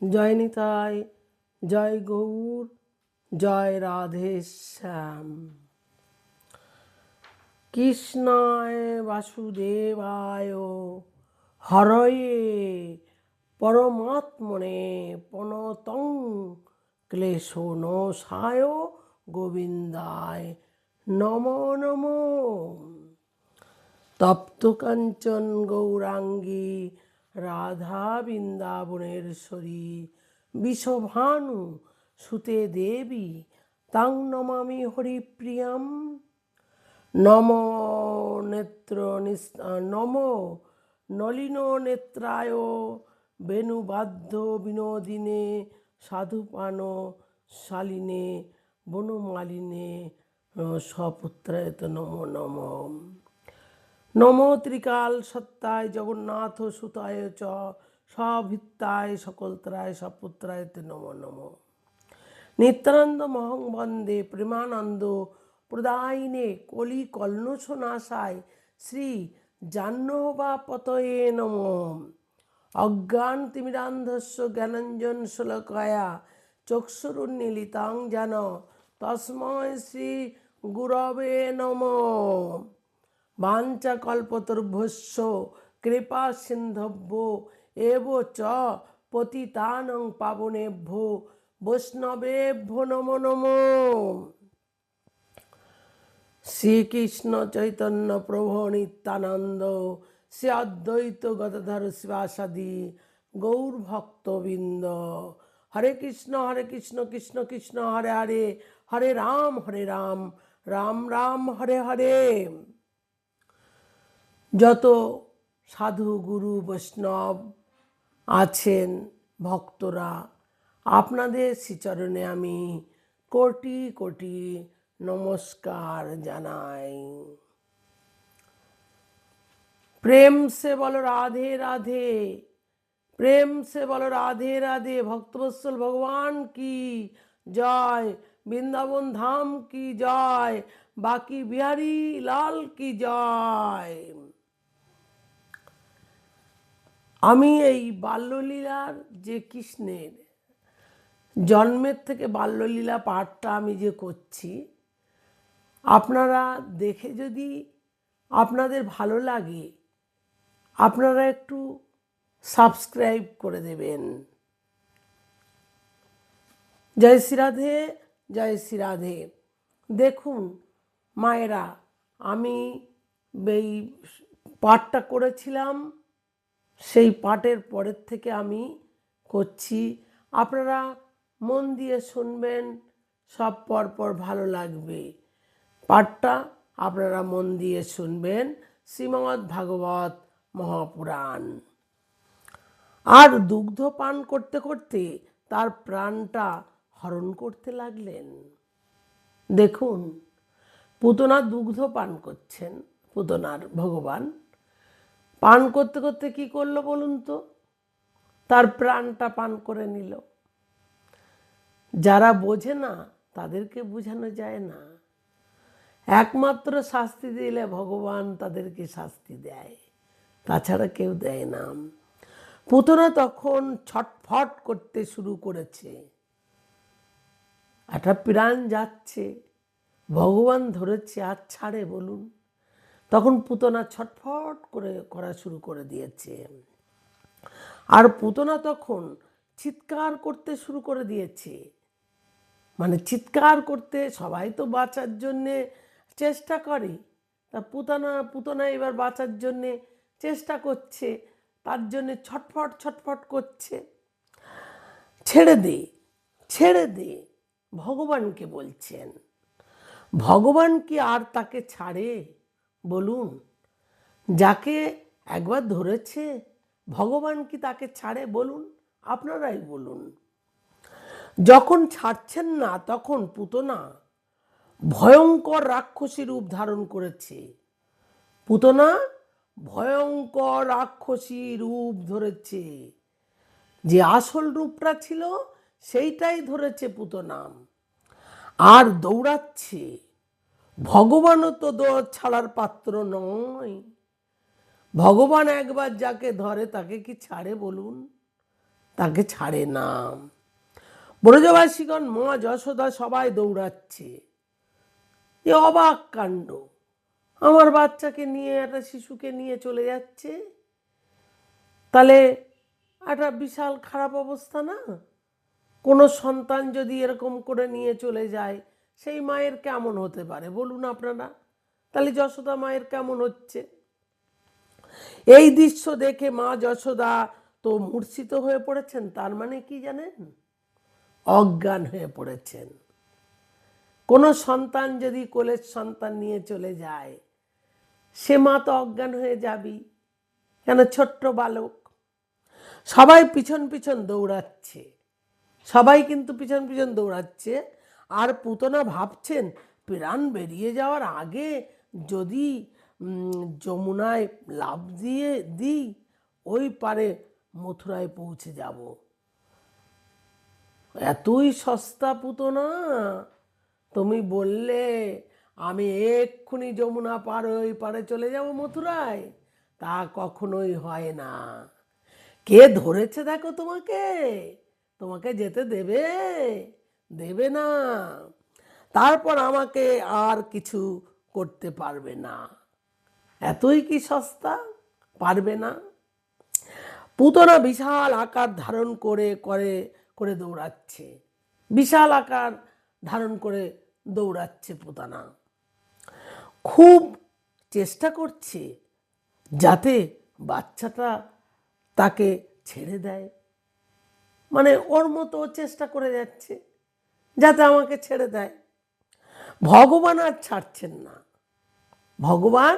জয় নিতাই, জয় গৌর, জয় রাধে শ্যাম। কৃষ্ণায় বাসুদেবায় হরয়ে পরমাত্মনে প্রণতং ক্লেশনাশায় গোবিন্দায় নমো নমো। তপ্ত কাঞ্চন গৌরাঙ্গী রাধা বৃন্দাবনেশ্বরী বিশ্বভানু সুতে দেবী তাং নমামি হরিপ্রিয়ম। নমো নমো নলিন নেত্রায় বেণুবাদ্য বিনোদিনে সাধুপান শালিনে বনমালিনে স্বপুত্রায় নমো নমো। নমো ত্রিকাল সত্তায় জগন্নাথ সুতায় চ সভিত্তায় সকলত্রায় সপুত্রায় নমো নমো। নিত্যানন্দ মহং বন্দে প্রেমানন্দ প্রদায়িনে কলি কল্মষনাশায় শ্রী জাহ্নবাপতয়ে নমঃ। অজ্ঞান তিমিরান্ধস্য জ্ঞানাঞ্জন শলাকয়া চক্ষুরুন্মীলিতাং যেন তস্মৈ শ্রী গুরবে নমঃ। বাঞ্ছাকল্পতরুভ্যশ্চ কৃপা সিন্ধুভ্যো এব চ পতিতানাং পাবনেভ্যো বৈষ্ণবেভ্যো নমো নমো। শ্রীকৃষ্ণ চৈতন্য প্রভু নিত্যানন্দ শ্রী অদ্বৈত গদাধর শিবাসাদি গৌর ভক্তবৃন্দ। হরে কৃষ্ণ কৃষ্ণ কৃষ্ণ হরে হরে, হরে রাম রাম রাম হরে হরে। যত সাধু গুরু বৈষ্ণব আছেন ভক্তরা, আপনাদের শ্রীচরণে আমি কোটি কোটি নমস্কার জানাই। প্রেম সে বলো রাধে রাধে, প্রেম সে বলো রাধে রাধে। ভক্তবৎসল ভগবান কি জয়, বৃন্দাবন ধাম কি জয়, বাকি বিহারী লাল কি জয়। আমি এই বাল্যলীলার যে কৃষ্ণের জন্মের থেকে বাল্যলীলা পাঠটা আমি যে করছি, আপনারা দেখে যদি আপনাদের ভালো লাগে আপনারা একটু সাবস্ক্রাইব করে দেবেন। জয় শ্রী রাধে, জয় শ্রী রাধে। দেখুন মায়েরা, আমি এই পাঠটা করেছিলাম, সেই পাঠের পরের থেকে আমি করছি। আপনারা মন দিয়ে শুনবেন, সব পরপর ভালো লাগবে। পাঠটা আপনারা মন দিয়ে শুনবেন। শ্রীমদ্ ভাগবত মহাপুরাণ। আর দুগ্ধ পান করতে করতে তার প্রাণটা হরণ করতে লাগলেন। দেখুন, পুতনা দুগ্ধ পান করছেন, পুতনার ভগবান পান করতে করতে কি করলো বলুন তো? তার প্রাণটা পান করে নিল। যারা বোঝে না তাদেরকে বোঝানো যায় না। একমাত্র শাস্তি দিলে ভগবান তাদেরকে শাস্তি দেয়, তাছাড়া কেউ দেয় না। পুতনা তখন ছটফট করতে শুরু করেছে, একটা প্রাণ যাচ্ছে, ভগবান ধরেছে, আর ছাড়ে বলুন? তখন পুতনা ছটফট করে করা শুরু করে দিয়েছে। আর পুতনা তখন চিৎকার করতে শুরু করে দিয়েছে। মানে চিৎকার করতে, সবাই তো বাঁচার জন্যে চেষ্টা করে, তা পুতনা এবার বাঁচার জন্যে চেষ্টা করছে, তার জন্যে ছটফট ছটফট করছে। ছেড়ে দে, ছেড়ে দে, ভগবানকে বলছেন। ভগবান কি আর তাকে ছাড়ে বলুন? যাকে একবার ধরেছে ভগবান কি তাকে ছাড়ে বলুন? আপনারাই বলুন। যখন ছাড়ছেন না তখন পুতনা ভয়ঙ্কর রাক্ষসী রূপ ধারণ করেছে। পুতনা ভয়ঙ্কর রাক্ষসী রূপ ধরেছে। যে আসল রূপটা ছিল সেইটাই ধরেছে পুতনা, আর দৌড়াচ্ছে। ভগবানও তো দৌড় ছাড়ার পাত্র নয়। ভগবান একবার যাকে ধরে তাকে কি ছাড়ে বলুন? তাকে ছাড়ে না। ব্রজবাসীগণ মা যশোদা সবাই দৌড়াচ্ছে, এ অবাক কাণ্ড, আমার বাচ্চাকে নিয়ে, একটা শিশুকে নিয়ে চলে যাচ্ছে, তাহলে একটা বিশাল খারাপ অবস্থা না? কোনো সন্তান যদি এরকম করে নিয়ে চলে যায়, সেই মায়ের কেমন হতে পারে বলুন আপনারা? তাহলে যশোদা মায়ের কেমন হচ্ছে? এই দৃশ্য দেখে মা যশোদা তো মূর্ছিত হয়ে পড়েছেন। তার মানে কি জানেন? অজ্ঞান হয়ে পড়েছেন। কোনো সন্তান যদি কোলের সন্তান নিয়ে চলে যায়, সে মা তো অজ্ঞান হয়ে যাবি, কেন? ছোট্ট বালক। সবাই পিছন পিছন দৌড়াচ্ছে, সবাই কিন্তু পিছন পিছন দৌড়াচ্ছে। আর পুতনা ভাবছেন, প্রাণ বেরিয়ে যাওয়ার আগে যদি যমুনায় লাফ দিয়ে দিই, ওই পারে মথুরায় পৌঁছে যাব। এতই সস্তা পুতনা, তুমি বললে আমি এক্ষুনি যমুনা পার ওই পারে চলে যাব মথুরায়, তা কখনোই হয় না। কে ধরেছে দেখো তোমাকে, তোমাকে যেতে দেবে? দেবে না। তারপর আমাকে আর কিছু করতে পারবে না। এতই কি সস্তা? পারবে না। পুতনা বিশাল আকার ধারণ করে করে করে দৌড়াচ্ছে, বিশাল আকার ধারণ করে দৌড়াচ্ছে পুতনা। খুব চেষ্টা করছে যাতে বাচ্চাটা তাকে ছেড়ে দেয়, মানে ওর মতো চেষ্টা করে যাচ্ছে যাতে আমাকে ছেড়ে দেয়। ভগবান আর ছাড়ছেন না। ভগবান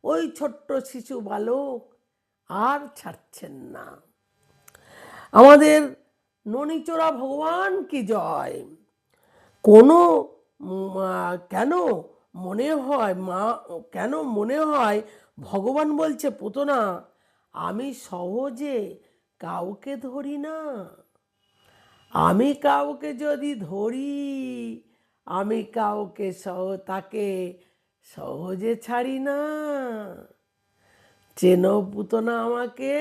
ওই ছোট্ট শিশু বালক আর ছাড়ছেন না। আমাদের ননিচোরা ভগবান কি জয়। কোনো কেন মনে হয় মা, কেন মনে হয় ভগবান বলছে, পুতনা আমি সহজে কাউকে ধরি না, আমি কাউকে যদি ধরি, আমি কাউকে তাকে সহজে ছাড়ি না। চেনো পুতনা আমাকে,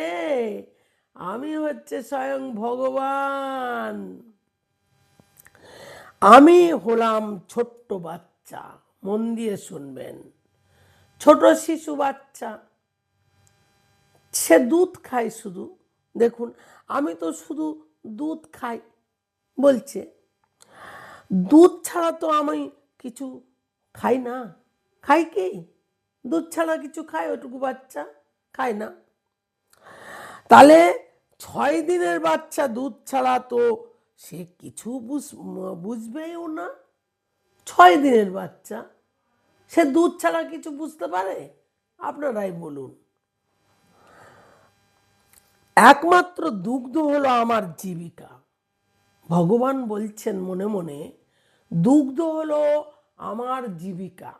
আমি হচ্ছে স্বয়ং ভগবান। আমি হলাম ছোট্ট বাচ্চা, মন দিয়ে শুনবেন। ছোট শিশু বাচ্চা, সে দুধ খায় শুধু। দেখুন, আমি তো শুধু দুধ খাই বলছে, দুধ ছাড়া তো আমি কিছু খাই না। খাই কি? দুধ ছাড়া কিছু খায়? ওটুকু বাচ্চা খায় না। তাহলে 6 দিনের বাচ্চা দুধ ছাড়া তো সে কিছু বুঝবেও না। 6 দিনের বাচ্চা, সে দুধ ছাড়া কিছু বুঝতে পারে? আপনারাই বলুন। একমাত্র দুগ্ধ হলো আমার জীবিকা। ভগবান বলছেন মনে মনে, দুগ্ধ হলো আমার জীবিকা,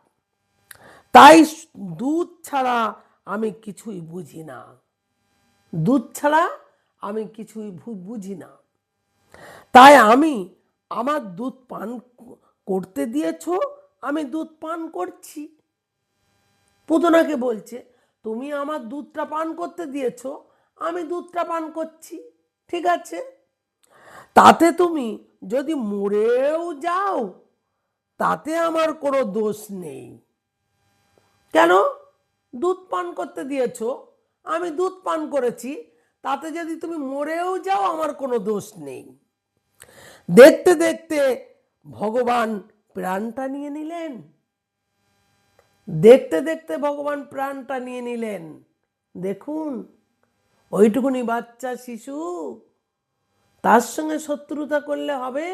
তাই দুধ ছাড়া আমি কিছুই বুঝি না। দুধ ছাড়া আমি কিছুই বুঝি না। তাই আমি আমার দুধ পান করতে দিয়েছ, আমি দুধ পান করছি। পুতনাকে বলছে, তুমি আমার দুধটা পান করতে দিয়েছ, আমি দুধটা পান করছি, ঠিক আছে। তাতে তুমি যদি মরেও যাও, তাতে আমার কোনো দোষ নেই। কেন? দুধ পান করতে দিয়েছ, আমি দুধ পান করেছি, তাতে যদি তুমি মরেও যাও আমার কোনো দোষ নেই। দেখতে দেখতে ভগবান প্রাণটা নিয়ে নিলেন। দেখতে দেখতে ভগবান প্রাণটা নিয়ে নিলেন। দেখুন, ওইটুকুনি বাচ্চা শিশু, তার সঙ্গে শত্রুতা করলে হবে?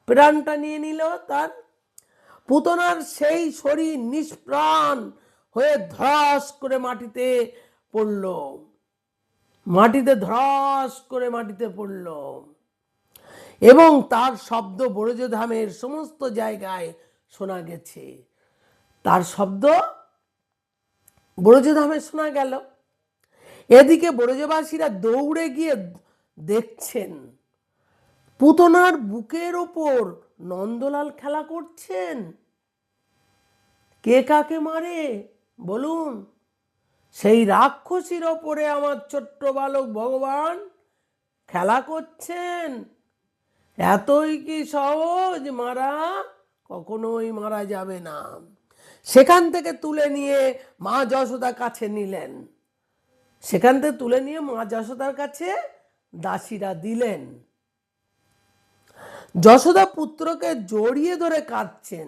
প্রাণটা নিয়ে নিল তার। পুতনার সেই শরীর নিষ্প্রাণ হয়ে ধস করে মাটিতে পড়ল, মাটিতে ধস করে মাটিতে পড়ল, এবং তার শব্দ ব্রজধামের সমস্ত জায়গায় শোনা গেছে। তার শব্দ ব্রজধামে শোনা গেল। এদিকে ব্রজবাসীরা দৌড়ে গিয়ে দেখছেন পুতনার বুকের ওপর নন্দলাল খেলা করছেন। কে কাকে মারে বলুন? সেই রাক্ষসীর ওপরে আমার ছোট্ট বালক ভগবান খেলা করছেন? এতই কি সহজ মারা? কখনোই মারা যাবে না। সেখান থেকে তুলে নিয়ে মা যশোদার কাছে নিলেন। সেখান থেকে তুলে নিয়ে মা যশোদার কাছে দাসীরা দিলেন। যশোদা পুত্রকে জড়িয়ে ধরে কাঁদছেন।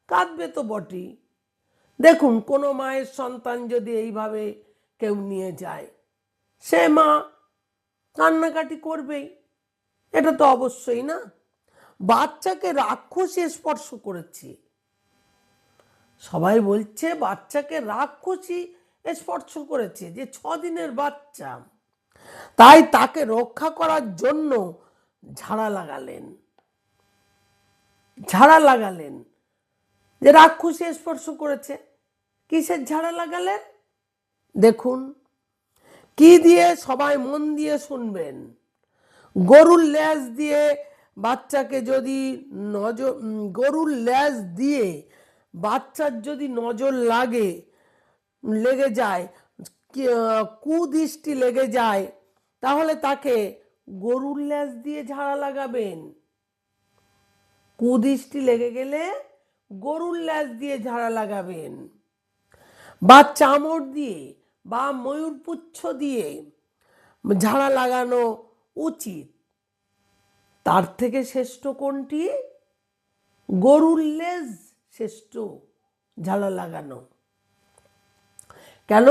কাঁদবে তো বটেই। দেখুন, কোনো মায়ের সন্তান যদি এইভাবে কেউ নিয়ে যায়, সে মা কান্নাকাটি করবেই, এটা তো অবশ্যই না। বাচ্চাকে রাক্ষসী স্পর্শ করেছে। সবাই বলছে বাচ্চাকে রাক্ষসী স্পর্শ করেছে, যে 6 দিনের বাচ্চা। তাই তাকে রক্ষা করার জন্য ঝাড়া লাগালেন। ঝাড়া লাগালেন যে রাক্ষসী স্পর্শ করেছে। কিসের ঝাড়া লাগালেন? দেখুন কি দিয়ে, সবাই মন দিয়ে শুনবেন। গরুর ল্যাজ দিয়ে বাচ্চাকে যদি গরুর ল্যাজ দিয়ে বাচ্চার যদি নজর লেগে যায়, কুদৃষ্টি লেগে যায়, তাহলে তাকে গরুর ল্যাজ দিয়ে ঝাড়া লাগাবেন। কুদৃষ্টি লেগে গেলে গরুর ল্যাজ দিয়ে ঝাড়া লাগাবেন, বা চামড় দিয়ে বা ময়ূরপুচ্ছ দিয়ে ঝাড়া লাগানো উচিত। তার থেকে শ্রেষ্ঠ কোনটি? গরুর লেজ শ্রেষ্ঠ ঝাড়া লাগানো। কেন?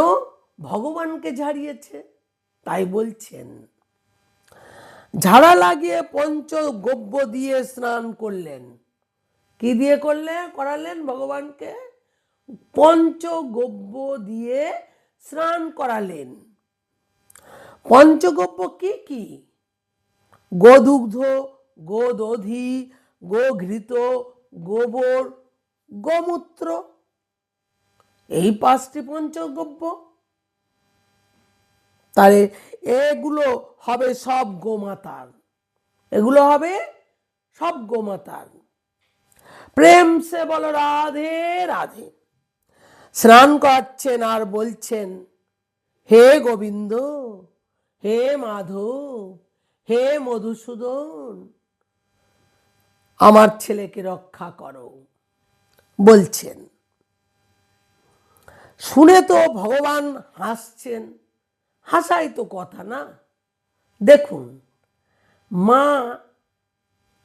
ভগবানকে ঝাড়িয়েছে, তাই বলছেন। ঝাড়া লাগিয়ে পঞ্চগব্য দিয়ে স্নান করলেন। কি দিয়ে করালেন ভগবানকে? পঞ্চগব্য দিয়ে স্নান করালেন। পঞ্চগব্য কি কি? গোদুগ্ধ, গোদধি, গোঘৃত, গোবর, গোমূত্র, এই 5টি পঞ্চগব্য। তাহলে এগুলো হবে সব গোমাতার। এগুলো হবে সব গোমাতার। প্রেম সে বলো রাধে রাধে। স্নান করাচ্ছেন আর বলছেন, হে গোবিন্দ, হে মাধব, হে মধুসূদন, আমার ছেলেকে রক্ষা করো বলছেন। শুনে তো ভগবান হাসছেন। হাসাই তো কথা না। দেখুন, মা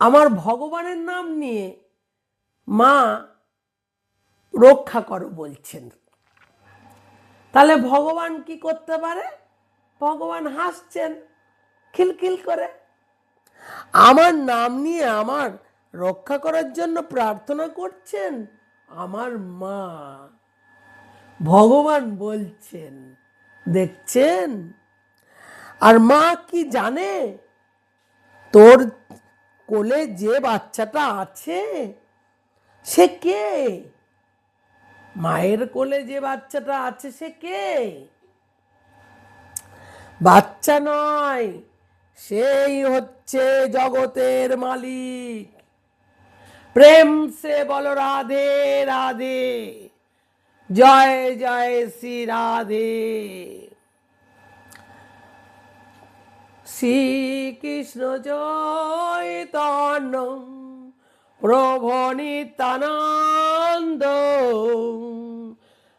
আমার ভগবানের নাম নিয়ে মা রক্ষা করো বলছেন। তাহলে ভগবান কি করতে পারে? ভগবান হাসছেন খিলখিল করে। আমার নাম নিয়ে আমার রক্ষা করার জন্য প্রার্থনা করছেন আমার মা। ভগবান বলছেন, দেখছেন? আর মা কি জানে? তোর কোলে যে বাচ্চাটা আছে সে কে? মায়ের কোলে যে বাচ্চাটা আছে সে কে? বাচ্চা নয়, সেই হচ্ছে জগতের মালিক। প্রেম সে বলো রাধে রাধে। জয় জয় শ্রী রাধে। শ্রীকৃষ্ণ চৈতন্য প্রভু নিত্যানন্দ,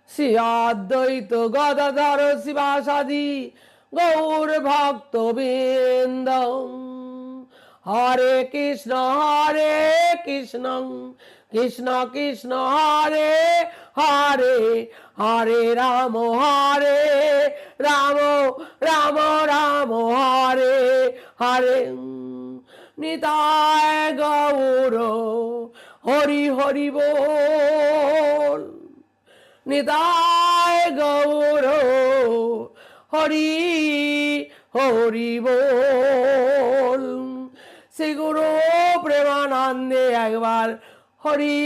শ্রী অদ্বৈত গদাধর শিবাসাদি গৌর ভক্তবৃন্দ। হরে কৃষ্ণ কৃষ্ণ কৃষ্ণ হরে হরে, হরে রাম রাম রাম হরে হরে। নিতায় গৌর হরি হরি বল। নিতায় গৌর হরি হরি বল। শ্রী গুরু প্রেমানন্দে একবার হরি